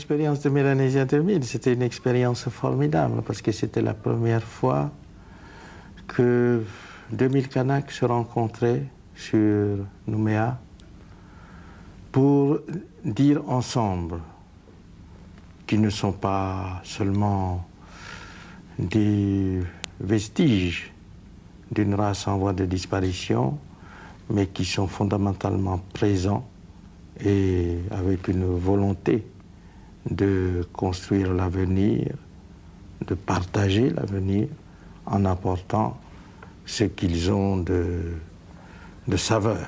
l'expérience de Mélanésia 2000, c'était une expérience formidable parce que c'était la première fois que 2000 Kanaks se rencontraient sur Nouméa pour dire ensemble qu'ils ne sont pas seulement des vestiges d'une race en voie de disparition, mais qui sont fondamentalement présents et avec une volonté de construire l'avenir, de partager l'avenir en apportant ce qu'ils ont de saveur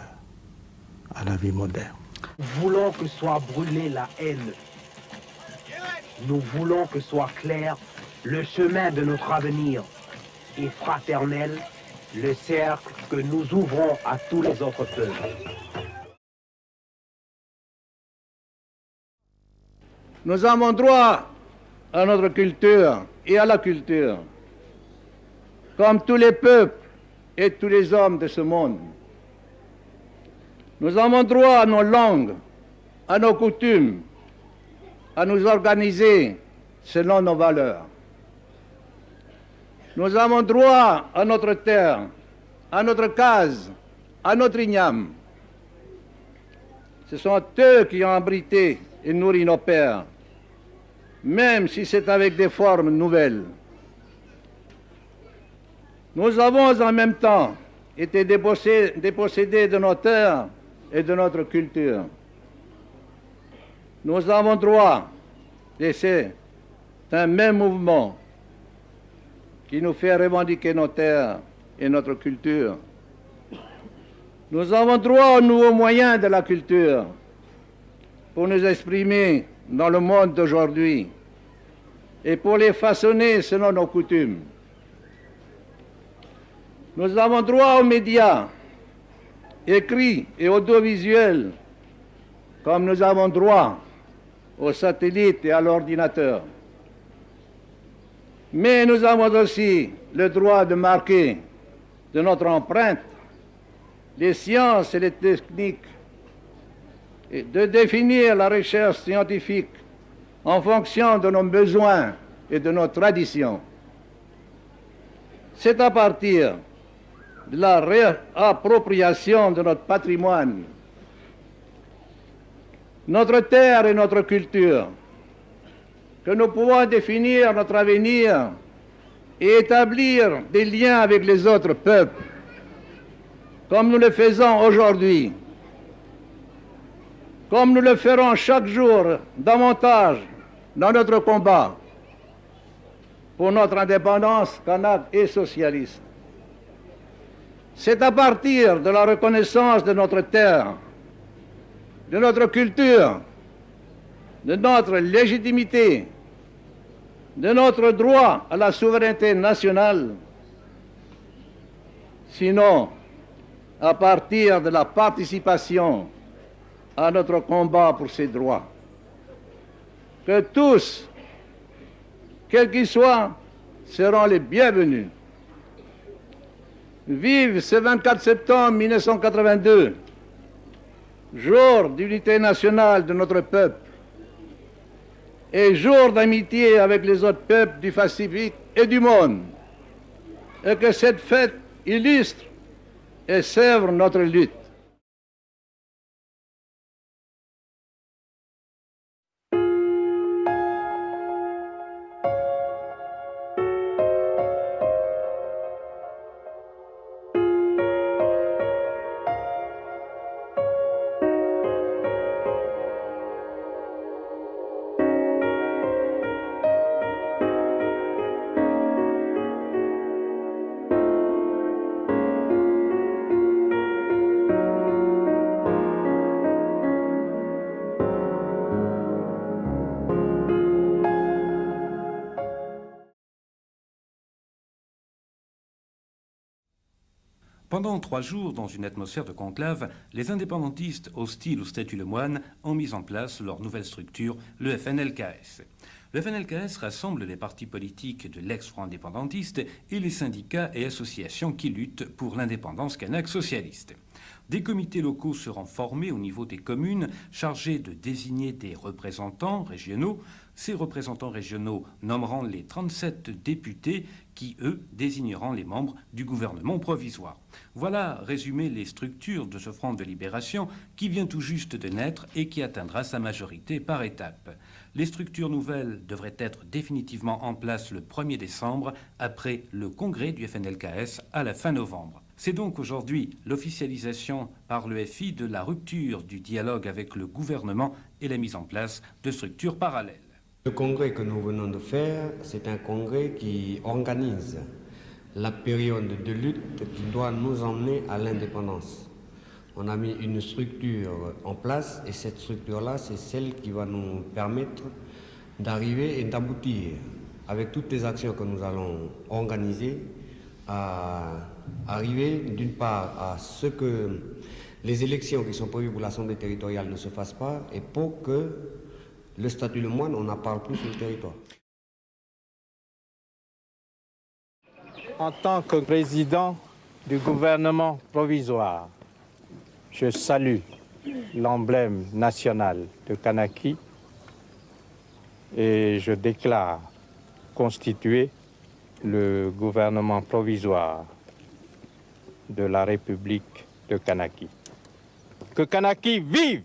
à la vie moderne. Voulons que soit brûlée la haine. Nous voulons que soit clair le chemin de notre avenir et fraternel, le cercle que nous ouvrons à tous les autres peuples. Nous avons droit à notre culture et à la culture, comme tous les peuples et tous les hommes de ce monde. Nous avons droit à nos langues, à nos coutumes, à nous organiser selon nos valeurs. Nous avons droit à notre terre, à notre case, à notre igname. Ce sont eux qui ont abrité et nourri nos pères, même si c'est avec des formes nouvelles. Nous avons en même temps été dépossédés de nos terres et de notre culture. Nous avons droit, et c'est un même mouvement qui nous fait revendiquer nos terres et notre culture. Nous avons droit aux nouveaux moyens de la culture pour nous exprimer dans le monde d'aujourd'hui et pour les façonner selon nos coutumes. Nous avons droit aux médias, écrits et audiovisuels, comme nous avons droit aux satellites et à l'ordinateur. Mais nous avons aussi le droit de marquer de notre empreinte les sciences et les techniques et de définir la recherche scientifique en fonction de nos besoins et de nos traditions. C'est à partir de la réappropriation de notre patrimoine, notre terre et notre culture, que nous pouvons définir notre avenir et établir des liens avec les autres peuples, comme nous le faisons aujourd'hui, comme nous le ferons chaque jour davantage dans notre combat pour notre indépendance kanak et socialiste. C'est à partir de la reconnaissance de notre terre, de notre culture, de notre légitimité, de notre droit à la souveraineté nationale, sinon à partir de la participation à notre combat pour ces droits, que tous, quels qu'ils soient, seront les bienvenus. Vive ce 24 septembre 1982, jour d'unité nationale de notre peuple et jour d'amitié avec les autres peuples du Pacifique et du monde, et que cette fête illustre et sèvre notre lutte. Pendant 3 jours, dans une atmosphère de conclave, les indépendantistes hostiles au statut Lemoine ont mis en place leur nouvelle structure, le FNLKS. Le FNLKS rassemble les partis politiques de l'ex-front indépendantiste et les syndicats et associations qui luttent pour l'indépendance kanak socialiste. Des comités locaux seront formés au niveau des communes chargés de désigner des représentants régionaux. Ces représentants régionaux nommeront les 37 députés qui, eux, désigneront les membres du gouvernement provisoire. Voilà résumé les structures de ce Front de libération qui vient tout juste de naître et qui atteindra sa majorité par étapes. Les structures nouvelles devraient être définitivement en place le 1er décembre après le congrès du FNLKS à la fin novembre. C'est donc aujourd'hui l'officialisation par le FI de la rupture du dialogue avec le gouvernement et la mise en place de structures parallèles. Le congrès que nous venons de faire, c'est un congrès qui organise la période de lutte qui doit nous emmener à l'indépendance. On a mis une structure en place et cette structure-là, c'est celle qui va nous permettre d'arriver et d'aboutir avec toutes les actions que nous allons organiser à arriver d'une part à ce que les élections qui sont prévues pour l'Assemblée territoriale ne se fassent pas et pour que le statut de moine, on n'en parle plus sur le territoire. En tant que président du gouvernement provisoire, je salue l'emblème national de Kanaki et je déclare constituer le gouvernement provisoire de la République de Kanaki. Que Kanaki vive!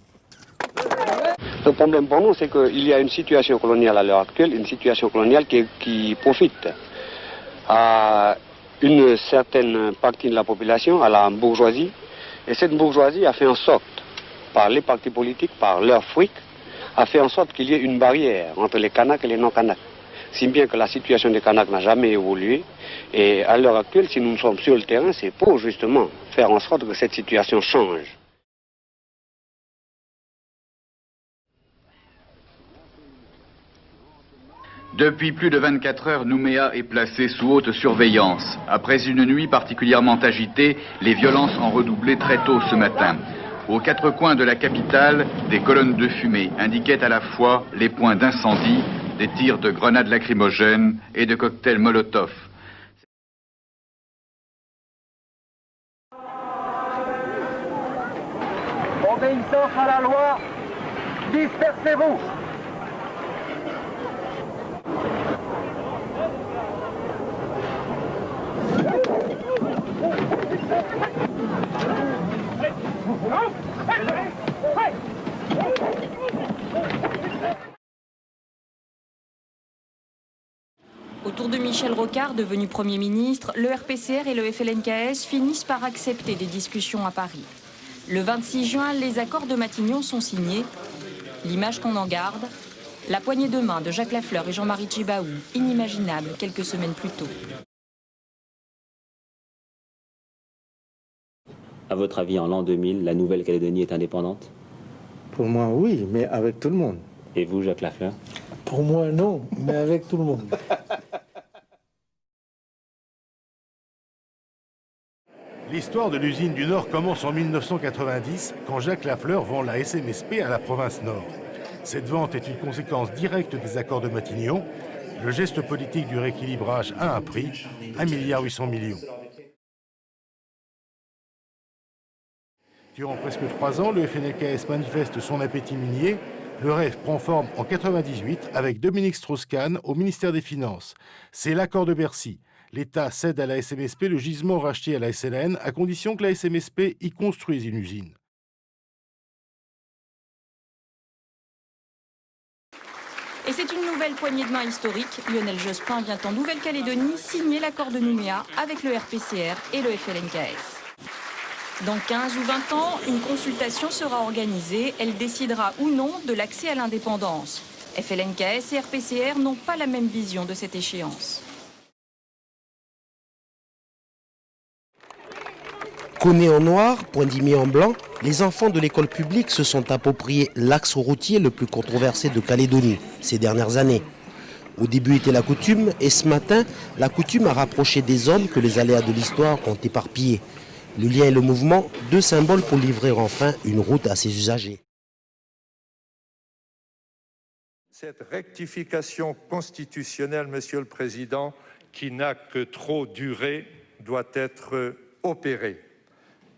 Le problème pour nous, c'est qu'il y a une situation coloniale à l'heure actuelle, une situation coloniale qui profite à une certaine partie de la population, à la bourgeoisie. Et cette bourgeoisie a fait en sorte, par les partis politiques, par leur fric, a fait en sorte qu'il y ait une barrière entre les Kanaks et les non-Kanaks. Si bien que la situation des Kanaks n'a jamais évolué. Et à l'heure actuelle, si nous sommes sur le terrain, c'est pour justement faire en sorte que cette situation change. Depuis plus de 24 heures, Nouméa est placé sous haute surveillance. Après une nuit particulièrement agitée, les violences ont redoublé très tôt ce matin. Aux quatre coins de la capitale, des colonnes de fumée indiquaient à la fois les points d'incendie, des tirs de grenades lacrymogènes et de cocktails Molotov. Obéissance à la loi, dispersez-vous. Autour de Michel Rocard, devenu Premier ministre, le RPCR et le FLNKS finissent par accepter des discussions à Paris. Le 26 juin, les accords de Matignon sont signés. L'image qu'on en garde, la poignée de main de Jacques Lafleur et Jean-Marie Tjibaou, inimaginable quelques semaines plus tôt. À votre avis, en l'an 2000, la Nouvelle-Calédonie est indépendante? Pour moi, oui, mais avec tout le monde. Et vous, Jacques Lafleur? Pour moi, non, mais avec tout le monde. L'histoire de l'usine du Nord commence en 1990, quand Jacques Lafleur vend la SMSP à la province Nord. Cette vente est une conséquence directe des accords de Matignon. Le geste politique du rééquilibrage a un prix, 1,8 milliard. Durant presque 3 ans, le FNLKS manifeste son appétit minier. Le rêve prend forme en 1998 avec Dominique Strauss-Kahn au ministère des Finances. C'est l'accord de Bercy. L'État cède à la SMSP le gisement racheté à la SLN à condition que la SMSP y construise une usine. Et c'est une nouvelle poignée de main historique. Lionel Jospin vient en Nouvelle-Calédonie signer l'accord de Nouméa avec le RPCR et le FLNKS. Dans 15 ou 20 ans, une consultation sera organisée. Elle décidera ou non de l'accès à l'indépendance. FLNKS et RPCR n'ont pas la même vision de cette échéance. Connus en noir, poindimés en blanc, les enfants de l'école publique se sont appropriés l'axe routier le plus controversé de Calédonie ces dernières années. Au début était la coutume, et ce matin, la coutume a rapproché des hommes que les aléas de l'histoire ont éparpillés. Le lien et le mouvement, deux symboles pour livrer enfin une route à ses usagers. Cette rectification constitutionnelle, Monsieur le Président, qui n'a que trop duré, doit être opérée.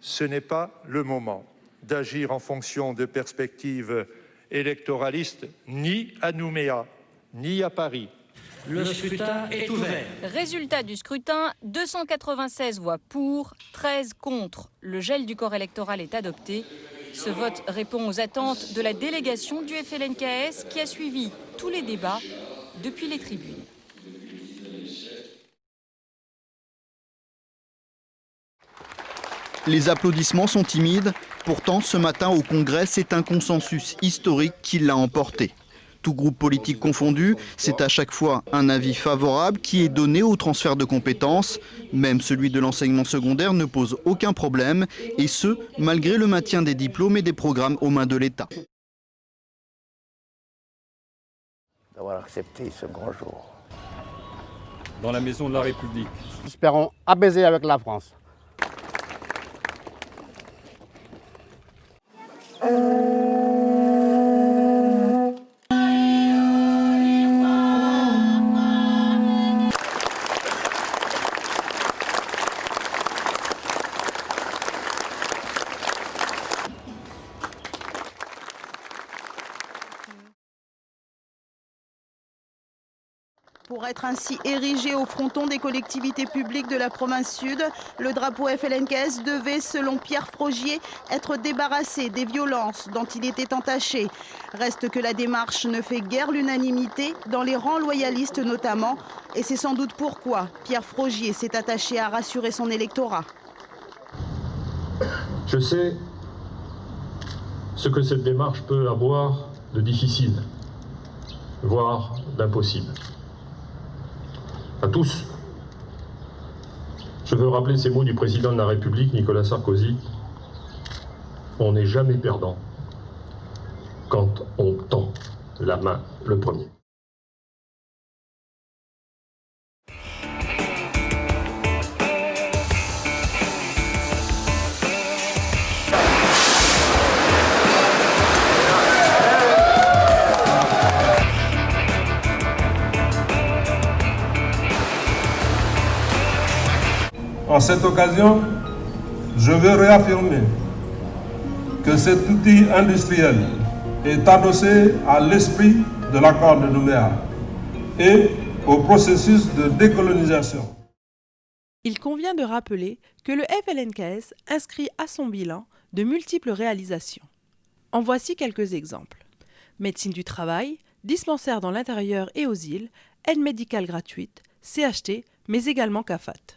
ce n'est pas le moment d'agir en fonction de perspectives électoralistes ni à Nouméa, ni à Paris. Le scrutin est ouvert. Résultat du scrutin, 296 voix pour, 13 contre. Le gel du corps électoral est adopté. Ce vote répond aux attentes de la délégation du FLNKS qui a suivi tous les débats depuis les tribunes. Les applaudissements sont timides. Pourtant, ce matin au Congrès, c'est un consensus historique qui l'a emporté. Tout groupe politique confondu, c'est à chaque fois un avis favorable qui est donné au transfert de compétences. Même celui de l'enseignement secondaire ne pose aucun problème, et ce, malgré le maintien des diplômes et des programmes aux mains de l'État. D'avoir accepté ce grand jour. Dans la maison de la République. Espérons apaiser avec la France. Pour être ainsi érigé au fronton des collectivités publiques de la province sud, le drapeau FLNKS devait, selon Pierre Frogier, être débarrassé des violences dont il était entaché. Reste que la démarche ne fait guère l'unanimité, dans les rangs loyalistes notamment, et c'est sans doute pourquoi Pierre Frogier s'est attaché à rassurer son électorat. Je sais ce que cette démarche peut avoir de difficile, voire d'impossible. À tous, je veux rappeler ces mots du président de la République, Nicolas Sarkozy. On n'est jamais perdant quand on tend la main le premier. En cette occasion, je veux réaffirmer que cet outil industriel est adossé à l'esprit de l'accord de Nouméa et au processus de décolonisation. Il convient de rappeler que le FLNKS inscrit à son bilan de multiples réalisations. En voici quelques exemples. Médecine du travail, dispensaire dans l'intérieur et aux îles, aide médicale gratuite, CHT, mais également CAFAT.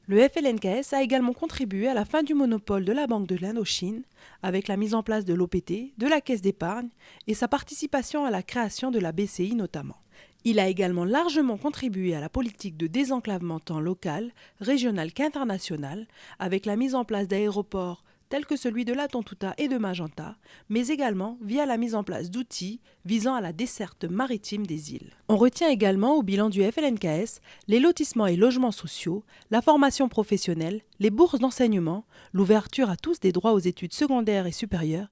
Le FLNKS a également contribué à la fin du monopole de la Banque de l'Indochine avec la mise en place de l'OPT, de la Caisse d'épargne et sa participation à la création de la BCI notamment. Il a également largement contribué à la politique de désenclavement tant local, régional qu'international avec la mise en place d'aéroports tels que celui de la Tontouta et de Magenta, mais également via la mise en place d'outils visant à la desserte maritime des îles. On retient également au bilan du FLNKS les lotissements et logements sociaux, la formation professionnelle, les bourses d'enseignement, l'ouverture à tous des droits aux études secondaires et supérieures,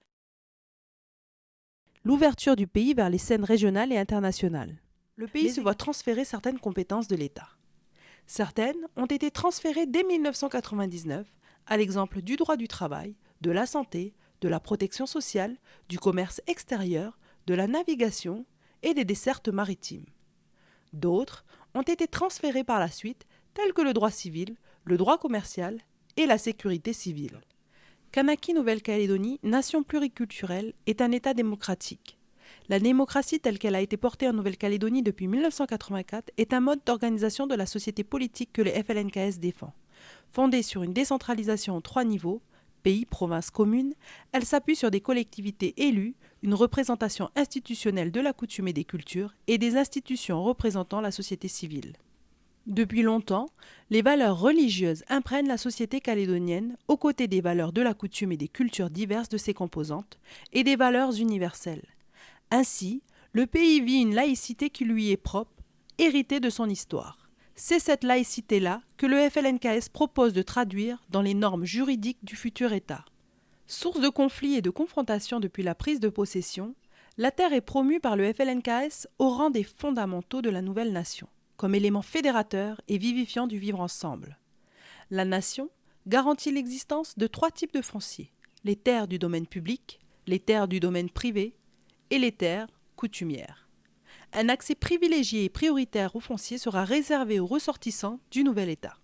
l'ouverture du pays vers les scènes régionales et internationales. Le pays se voit transférer certaines compétences de l'État. Certaines ont été transférées dès 1999, à l'exemple du droit du travail, de la santé, de la protection sociale, du commerce extérieur, de la navigation et des dessertes maritimes. D'autres ont été transférées par la suite, telles que le droit civil, le droit commercial et la sécurité civile. Kanaki Nouvelle-Calédonie, nation pluriculturelle, est un État démocratique. La démocratie telle qu'elle a été portée en Nouvelle-Calédonie depuis 1984 est un mode d'organisation de la société politique que le FLNKS défend. Fondée sur une décentralisation en 3 niveaux, pays, provinces, communes, elle s'appuie sur des collectivités élues, une représentation institutionnelle de la coutume et des cultures et des institutions représentant la société civile. Depuis longtemps, les valeurs religieuses imprègnent la société calédonienne aux côtés des valeurs de la coutume et des cultures diverses de ses composantes et des valeurs universelles. Ainsi, le pays vit une laïcité qui lui est propre, héritée de son histoire. C'est cette laïcité-là que le FLNKS propose de traduire dans les normes juridiques du futur État. Source de conflits et de confrontations depuis la prise de possession, la terre est promue par le FLNKS au rang des fondamentaux de la nouvelle nation, comme élément fédérateur et vivifiant du vivre ensemble. La nation, garantit l'existence de 3 types de fonciers, les terres du domaine public, les terres du domaine privé et les terres coutumières. Un accès privilégié et prioritaire au foncier sera réservé aux ressortissants du nouvel État.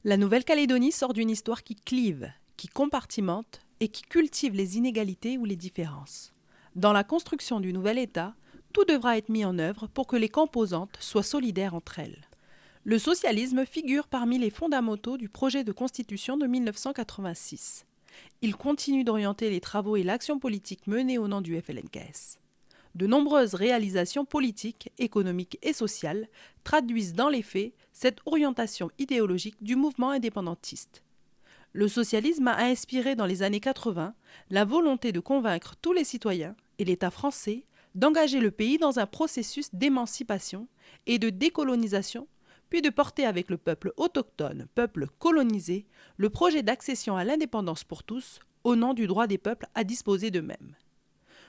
La Nouvelle-Calédonie sort d'une histoire qui clive, qui compartimente et qui cultive les inégalités ou les différences. Dans la construction du nouvel État, tout devra être mis en œuvre pour que les composantes soient solidaires entre elles. Le socialisme figure parmi les fondamentaux du projet de constitution de 1986. Il continue d'orienter les travaux et l'action politique menée au nom du FLNKS. De nombreuses réalisations politiques, économiques et sociales traduisent dans les faits cette orientation idéologique du mouvement indépendantiste. Le socialisme a inspiré dans les années 80 la volonté de convaincre tous les citoyens et l'État français d'engager le pays dans un processus d'émancipation et de décolonisation, puis de porter avec le peuple autochtone, peuple colonisé, le projet d'accession à l'indépendance pour tous, au nom du droit des peuples à disposer d'eux-mêmes.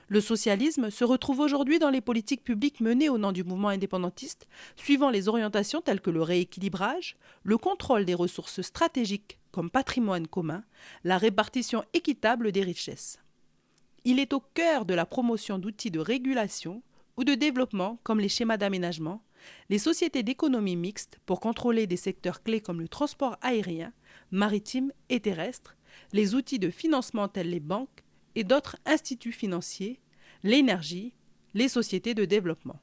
Le socialisme se retrouve aujourd'hui dans les politiques publiques menées au nom du mouvement indépendantiste, suivant les orientations telles que le rééquilibrage, le contrôle des ressources stratégiques comme patrimoine commun, la répartition équitable des richesses. Il est au cœur de la promotion d'outils de régulation ou de développement comme les schémas d'aménagement, les sociétés d'économie mixte pour contrôler des secteurs clés comme le transport aérien, maritime et terrestre, les outils de financement tels les banques et d'autres instituts financiers, l'énergie, les sociétés de développement.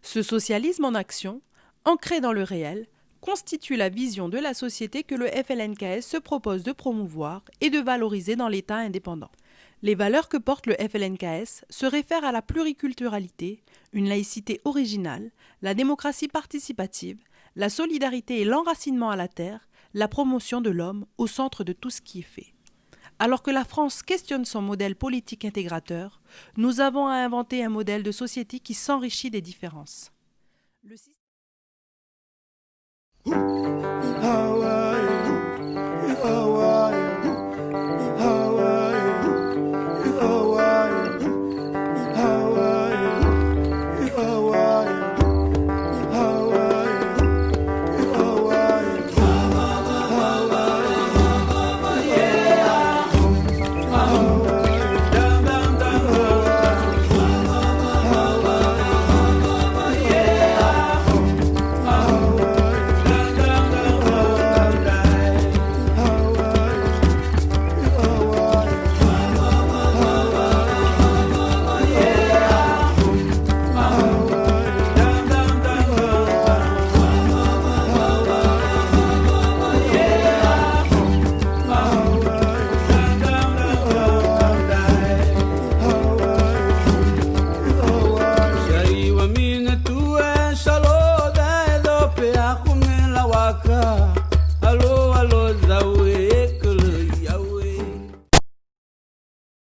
Ce socialisme en action, ancré dans le réel, constitue la vision de la société que le FLNKS se propose de promouvoir et de valoriser dans l'État indépendant. Les valeurs que porte le FLNKS se réfèrent à la pluriculturalité, une laïcité originale, la démocratie participative, la solidarité et l'enracinement à la terre, la promotion de l'homme au centre de tout ce qui est fait. Alors que la France questionne son modèle politique intégrateur, nous avons à inventer un modèle de société qui s'enrichit des différences. Le système...